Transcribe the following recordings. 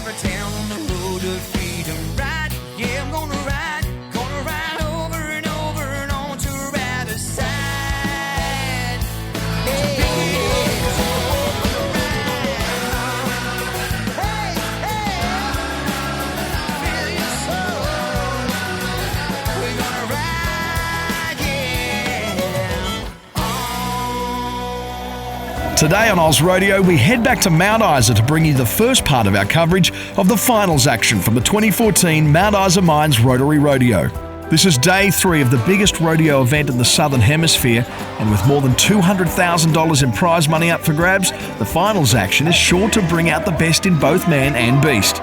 every town on the road to freedom. Ride, yeah, I'm gonna ride over and over and on to the other side. Hey, feel your soul. We're gonna ride, yeah. Today on Oz Rodeo, we head back to Mount Isa to bring you the first part of our coverage of the finals action from the 2014 Mount Isa Mines Rotary Rodeo. This is day 3 of the biggest rodeo event in the Southern Hemisphere, and with more than $200,000 in prize money up for grabs, the finals action is sure to bring out the best in both man and beast.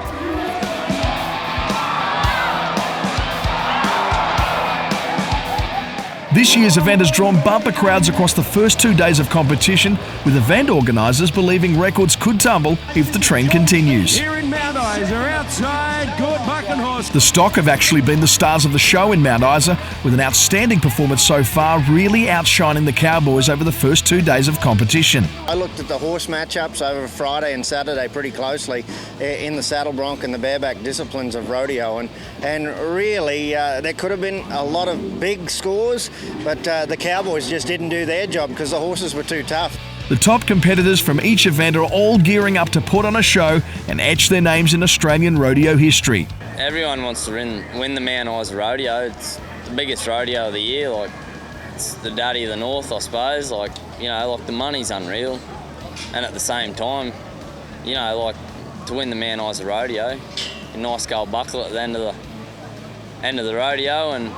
This year's event has drawn bumper crowds across the first 2 days of competition, with event organisers believing records could tumble if the trend continues. Here in Mount Isa, outside, good bucking horse. The stock have actually been the stars of the show in Mount Isa, with an outstanding performance so far, really outshining the Cowboys over the first 2 days of competition. I looked at the horse matchups over Friday and Saturday pretty closely in the saddle bronc and the bareback disciplines of rodeo, and really there could have been a lot of big scores, but the Cowboys just didn't do their job because the horses were too tough. The top competitors from each event are all gearing up to put on a show and etch their names in Australian rodeo history. Everyone wants to win the Mount Isa Rodeo. It's the biggest rodeo of the year. Like, it's the daddy of the North, I suppose. Like, you know, like the money's unreal, and at the same time, you know, like to win the Mount Isa Rodeo, a nice gold buckle at the end of the rodeo, and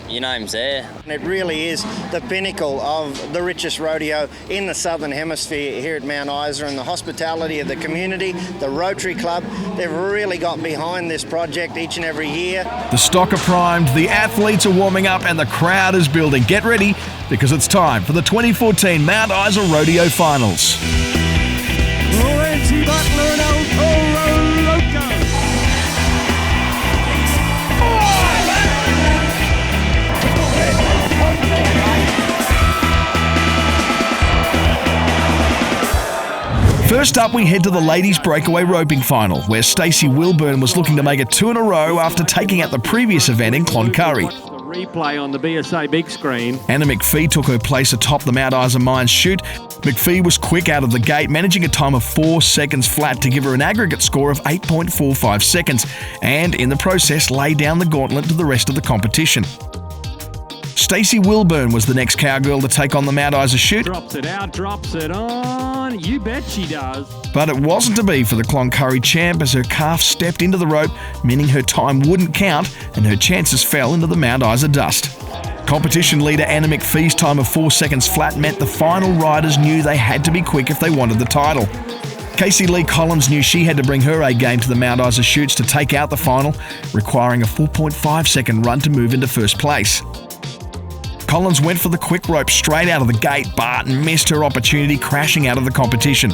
your name's there. It really is the pinnacle of the richest rodeo in the Southern Hemisphere here at Mount Isa, and the hospitality of the community, the Rotary Club, they've really got behind this project each and every year. The stock are primed, the athletes are warming up, and the crowd is building. Get ready, because it's time for the 2014 Mount Isa Rodeo Finals. First up, we head to the ladies' breakaway roping final, where Stacey Wilburn was looking to make it 2 in a row after taking out the previous event in Cloncurry. The replay on the BSA big screen. Anna McPhee took her place atop the Mount Isa Mines chute. McPhee was quick out of the gate, managing a time of 4 seconds flat to give her an aggregate score of 8.45 seconds, and in the process laid down the gauntlet to the rest of the competition. Stacey Wilburn was the next cowgirl to take on the Mount Isa chute. Drops it out, drops it on. You bet she does. But it wasn't to be for the Cloncurry champ, as her calf stepped into the rope, meaning her time wouldn't count and her chances fell into the Mount Isa dust. Competition leader Anna McPhee's time of 4 seconds flat meant the final riders knew they had to be quick if they wanted the title. Casey Lee Collins knew she had to bring her A game to the Mount Isa chutes to take out the final, requiring a 4.5 second run to move into first place. Collins went for the quick rope straight out of the gate, but missed her opportunity, crashing out of the competition.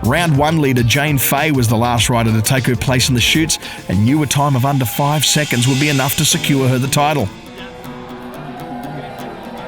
Round 1 leader Jane Fay was the last rider to take her place in the chutes, and knew a time of under 5 seconds would be enough to secure her the title.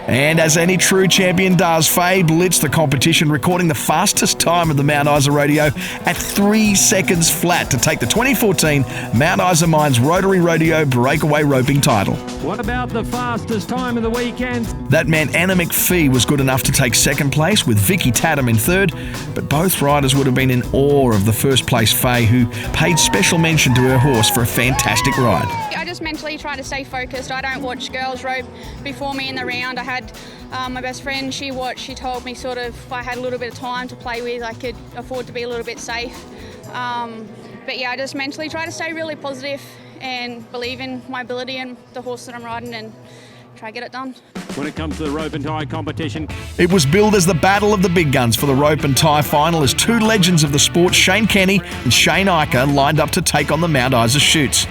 And as any true champion does, Faye blitzed the competition, recording the fastest time of the Mount Isa Rodeo at 3 seconds flat to take the 2014 Mount Isa Mines Rotary Rodeo Breakaway Roping title. What about the fastest time of the weekend? That meant Anna McPhee was good enough to take second place, with Vicky Tatum in third, but both riders would have been in awe of the first place Faye, who paid special mention to her horse for a fantastic ride. I just mentally try to stay focused. I don't watch girls rope before me in the round. I had my best friend, she told me sort of if I had a little bit of time to play with, I could afford to be a little bit safe. But yeah, I just mentally try to stay really positive and believe in my ability and the horse that I'm riding and try to get it done. When it comes to the rope and tie competition, it was billed as the battle of the big guns for the rope and tie final, as 2 legends of the sport, Shane Kenny and Shane Iker, lined up to take on the Mount Isa chutes.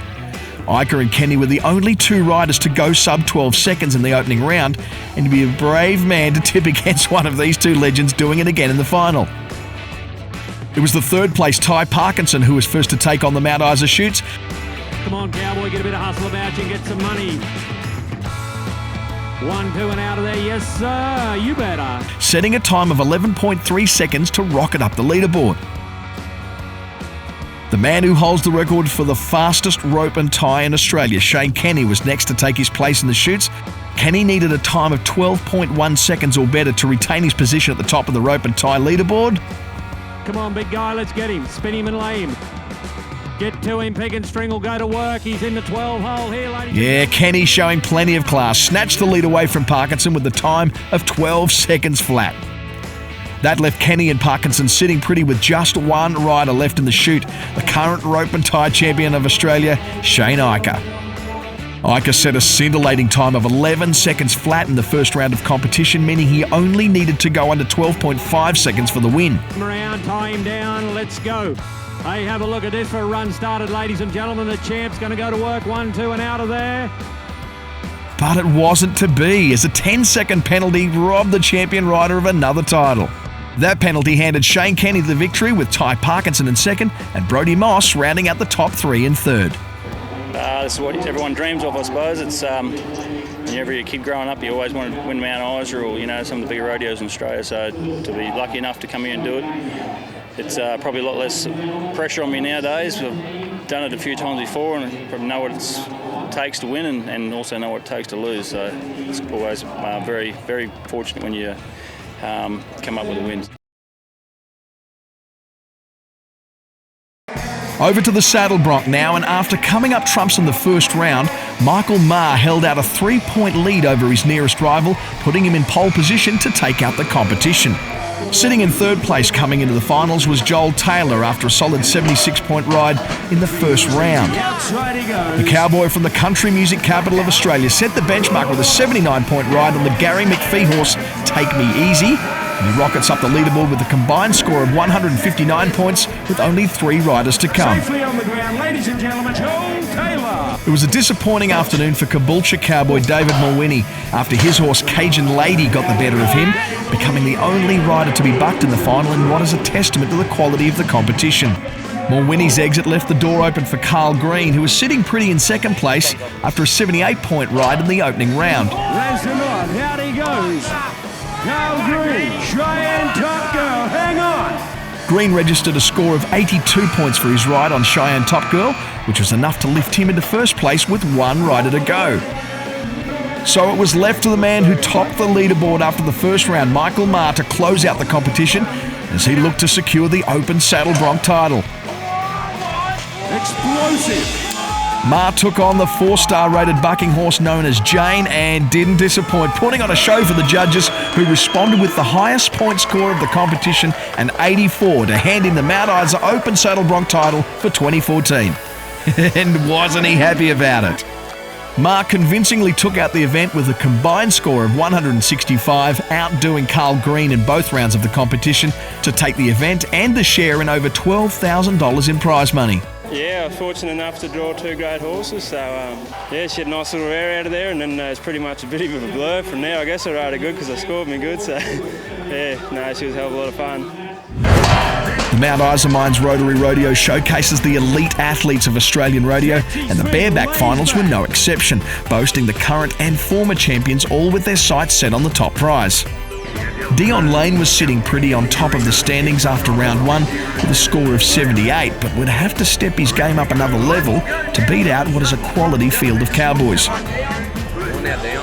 Iker and Kenny were the only 2 riders to go sub 12 seconds in the opening round, and to be a brave man to tip against one of these 2 legends doing it again in the final. It was the 3rd place Ty Parkinson who was first to take on the Mount Isa chutes. Come on, cowboy, get a bit of hustle about you and get some money. 1, 2 and out of there, yes sir, you better. Setting a time of 11.3 seconds to rocket up the leaderboard. The man who holds the record for the fastest rope and tie in Australia, Shane Kenny, was next to take his place in the chutes. Kenny needed a time of 12.1 seconds or better to retain his position at the top of the rope and tie leaderboard. Come on, big guy, let's get him. Spin him and lay him. Get to him, Peg and String will go to work. He's in the 12 hole here, ladies. Yeah, Kenny showing plenty of class. Snatched the lead away from Parkinson with the time of 12 seconds flat. That left Kenny and Parkinson sitting pretty with just one rider left in the chute, the current rope and tie champion of Australia, Shane Iker. Iker set a scintillating time of 11 seconds flat in the first round of competition, meaning he only needed to go under 12.5 seconds for the win. Around, tie him down, let's go. Hey, have a look at this for a run started, ladies and gentlemen. The champ's going to go to work, 1, 2, and out of there. But it wasn't to be, as a 10-second penalty robbed the champion rider of another title. That penalty handed Shane Kenny the victory, with Ty Parkinson in second and Brodie Moss rounding out the top three in third. This is what everyone dreams of, I suppose. It's whenever you're a kid growing up, you always want to win Mount Isa or some of the bigger rodeos in Australia. So to be lucky enough to come here and do it, it's probably a lot less pressure on me nowadays. I've done it a few times before and probably know what it takes to win and also know what it takes to lose. So it's always very, very fortunate when you come up with a win. Over to the saddle bronc now, and after coming up trumps in the first round, Michael Maher held out a 3-point lead over his nearest rival, putting him in pole position to take out the competition. Sitting in third place coming into the finals was Joel Taylor after a solid 76-point ride in the first round. The cowboy from the country music capital of Australia set the benchmark with a 79-point ride on the Gary McPhee horse, Take Me Easy. And he rockets up the leaderboard with a combined score of 159 points with only 3 riders to come. Safely on the ground, ladies and gentlemen, Joel Taylor. It was a disappointing afternoon for Caboolture cowboy David Mulwiney after his horse Cajun Lady got the better of him, becoming the only rider to be bucked in the final in what is a testament to the quality of the competition. Mulwiney's exit left the door open for Carl Green, who was sitting pretty in second place after a 78-point ride in the opening round. Raise him on, out he goes. Carl Green, Cheyenne Top Girl, hang on. Green registered a score of 82 points for his ride on Cheyenne Top Girl, which was enough to lift him into first place with one rider to go. So it was left to the man who topped the leaderboard after the first round, Michael Maher, to close out the competition as he looked to secure the Open Saddle Bronc title. Explosive. Maher took on the 4-star rated bucking horse known as Jane and didn't disappoint, putting on a show for the judges, who responded with the highest point score of the competition, an 84, to hand in the Mount Isa Open Saddle Bronc title for 2014. And wasn't he happy about it? Maher convincingly took out the event with a combined score of 165, outdoing Carl Green in both rounds of the competition to take the event and the share in over $12,000 in prize money. Yeah, I was fortunate enough to draw 2 great horses, so yeah, she had a nice little air out of there, and then it's pretty much a bit of a blur from there. I guess I rode her good because I scored me good, so yeah, no, she was a hell of a lot of fun. The Mount Isa Mines Rotary Rodeo showcases the elite athletes of Australian rodeo, and the Bareback Finals were no exception, boasting the current and former champions, all with their sights set on the top prize. Dion Lane was sitting pretty on top of the standings after round 1 with a score of 78, but would have to step his game up another level to beat out what is a quality field of cowboys.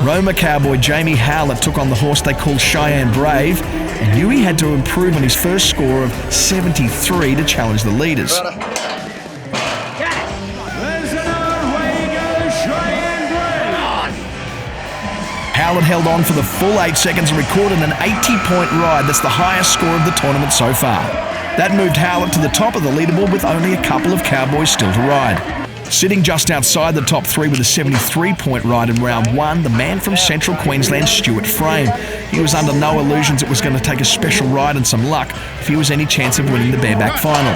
Roma cowboy Jamie Howlett took on the horse they called Cheyenne Brave and knew he had to improve on his first score of 73 to challenge the leaders. Howlett held on for the full 8 seconds and recorded an 80-point ride. That's the highest score of the tournament so far. That moved Howlett to the top of the leaderboard with only a couple of cowboys still to ride. Sitting just outside the top 3 with a 73-point ride in round 1, the man from Central Queensland, Stuart Frame. He was under no illusions it was going to take a special ride and some luck if he was any chance of winning the Bareback final.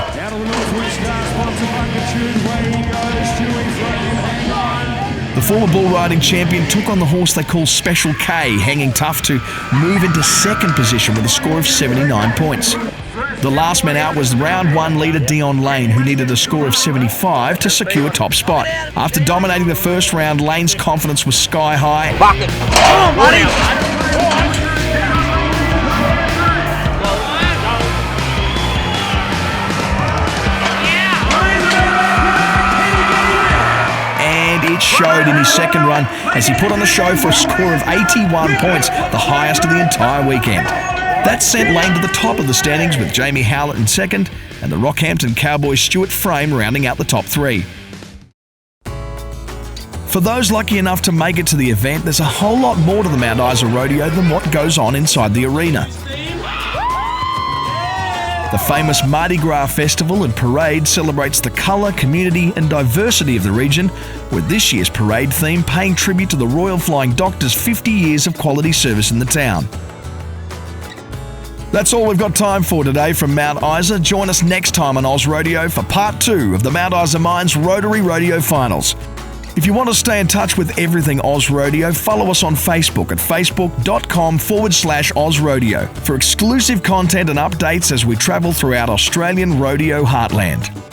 The former bull riding champion took on the horse they call Special K, hanging tough to move into second position with a score of 79 points. The last man out was round 1 leader Dion Lane, who needed a score of 75 to secure top spot. After dominating the first round, Lane's confidence was sky high. Bucket. Come on, buddy. showed in his second run as he put on a show for a score of 81 points, the highest of the entire weekend. That sent Lane to the top of the standings with Jamie Howlett in second and the Rockhampton Cowboys' Stuart Frame rounding out the top three. For those lucky enough to make it to the event, there's a whole lot more to the Mount Isa Rodeo than what goes on inside the arena. The famous Mardi Gras festival and parade celebrates the colour, community and diversity of the region, with this year's parade theme paying tribute to the Royal Flying Doctor's 50 years of quality service in the town. That's all we've got time for today from Mount Isa. Join us next time on Oz Rodeo for part 2 of the Mount Isa Mines Rotary Rodeo Finals. If you want to stay in touch with everything Oz Rodeo, follow us on Facebook at facebook.com/Oz Rodeo for exclusive content and updates as we travel throughout Australian rodeo heartland.